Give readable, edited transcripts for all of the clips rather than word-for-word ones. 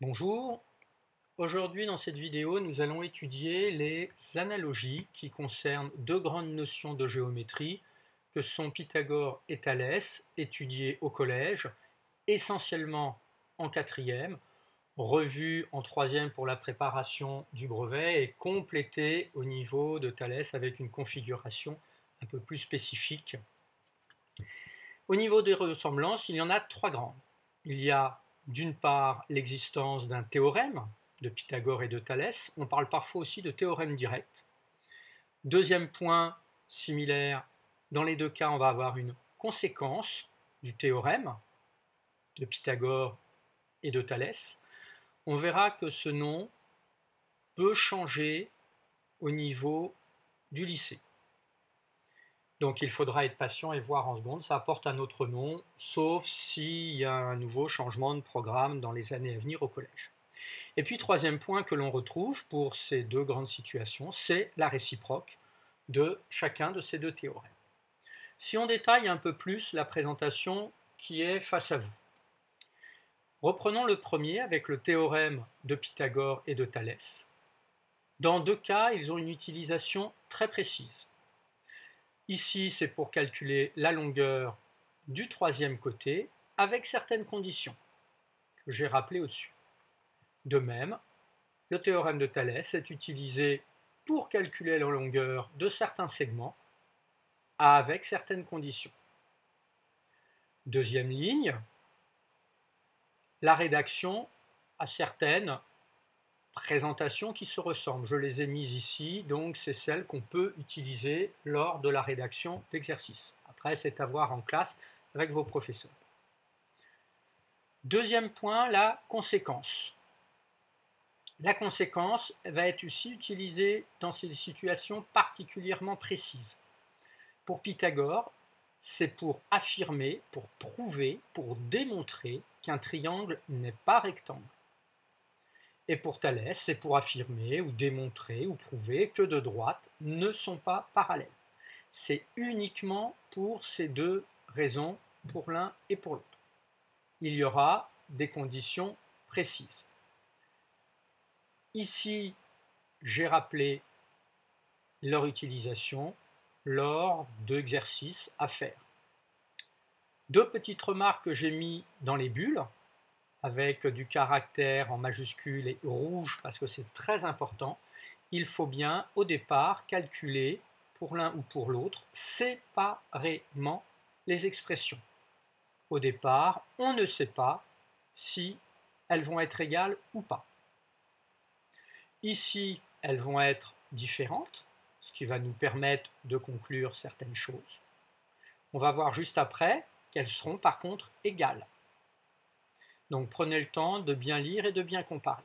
Bonjour, aujourd'hui dans cette vidéo nous allons étudier les analogies qui concernent deux grandes notions de géométrie que sont Pythagore et Thalès, étudiées au collège, essentiellement en quatrième, revues en troisième pour la préparation du brevet et complétées au niveau de Thalès avec une configuration un peu plus spécifique. Au niveau des ressemblances, il y en a trois grandes. Il y a d'une part l'existence d'un théorème de Pythagore et de Thalès. On parle parfois aussi de théorème direct. Deuxième point similaire, dans les deux cas, on va avoir une conséquence du théorème de Pythagore et de Thalès. On verra que ce nom peut changer au niveau du lycée. Donc il faudra être patient et voir en seconde, ça apporte un autre nom, sauf s'il y a un nouveau changement de programme dans les années à venir au collège. Et puis troisième point que l'on retrouve pour ces deux grandes situations, c'est la réciproque de chacun de ces deux théorèmes. Si on détaille un peu plus la présentation qui est face à vous. Reprenons le premier avec le théorème de Pythagore et de Thalès. Dans deux cas, ils ont une utilisation très précise. Ici, c'est pour calculer la longueur du troisième côté avec certaines conditions que j'ai rappelées au-dessus. De même, le théorème de Thalès est utilisé pour calculer la longueur de certains segments avec certaines conditions. Deuxième ligne, la rédaction a certaines présentations qui se ressemblent. Je les ai mises ici, donc c'est celles qu'on peut utiliser lors de la rédaction d'exercices. Après, c'est à voir en classe avec vos professeurs. Deuxième point, la conséquence. La conséquence va être aussi utilisée dans ces situations particulièrement précises. Pour Pythagore, c'est pour affirmer, pour prouver, pour démontrer qu'un triangle n'est pas rectangle. Et pour Thalès, c'est pour affirmer ou démontrer ou prouver que deux droites ne sont pas parallèles. C'est uniquement pour ces deux raisons, pour l'un et pour l'autre. Il y aura des conditions précises. Ici, j'ai rappelé leur utilisation lors d'exercices à faire. Deux petites remarques que j'ai mis dans les bulles, avec du caractère en majuscule et rouge parce que c'est très important. Il faut bien au départ calculer pour l'un ou pour l'autre séparément les expressions. Au départ, on ne sait pas si elles vont être égales ou pas. Ici, elles vont être différentes, ce qui va nous permettre de conclure certaines choses. On va voir juste après qu'elles seront par contre égales. Donc prenez le temps de bien lire et de bien comparer.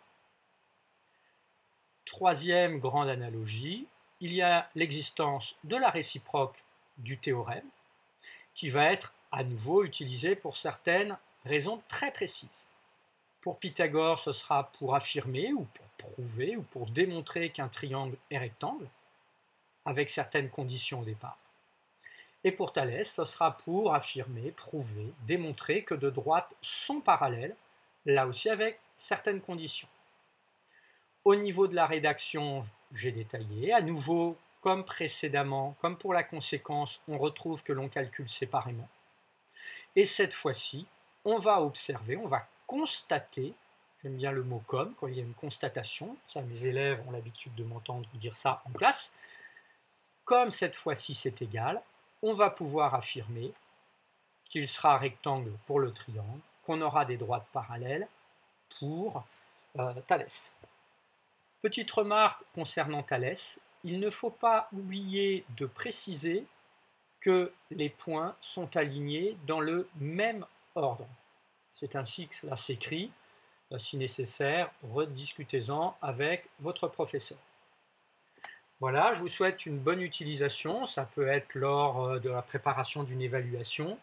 Troisième grande analogie, il y a l'existence de la réciproque du théorème qui va être à nouveau utilisée pour certaines raisons très précises. Pour Pythagore, ce sera pour affirmer ou pour prouver ou pour démontrer qu'un triangle est rectangle avec certaines conditions au départ. Et pour Thalès, ce sera pour affirmer, prouver, démontrer que deux droites sont parallèles, là aussi avec certaines conditions. Au niveau de la rédaction, j'ai détaillé. À nouveau, comme précédemment, comme pour la conséquence, on retrouve que l'on calcule séparément. Et cette fois-ci, on va observer, on va constater, j'aime bien le mot comme, quand il y a une constatation, ça mes élèves ont l'habitude de m'entendre dire ça en classe, comme cette fois-ci c'est égal, on va pouvoir affirmer qu'il sera rectangle pour le triangle, qu'on aura des droites parallèles pour Thalès. Petite remarque concernant Thalès, il ne faut pas oublier de préciser que les points sont alignés dans le même ordre. C'est ainsi que cela s'écrit. Si nécessaire, rediscutez-en avec votre professeur. Voilà, je vous souhaite une bonne utilisation. Ça peut être lors de la préparation d'une évaluation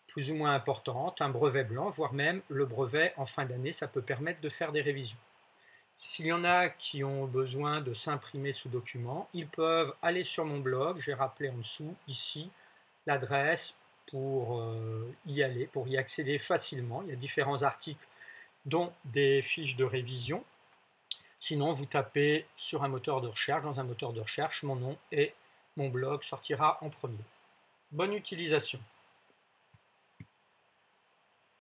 plus ou moins importante, un brevet blanc, voire même le brevet en fin d'année, ça peut permettre de faire des révisions. S'il y en a qui ont besoin de s'imprimer ce document, ils peuvent aller sur mon blog, j'ai rappelé en dessous, ici, l'adresse pour y aller, pour y accéder facilement. Il y a différents articles dont des fiches de révision. Sinon, vous tapez sur un moteur de recherche, dans un moteur de recherche, mon nom et mon blog sortira en premier. Bonne utilisation.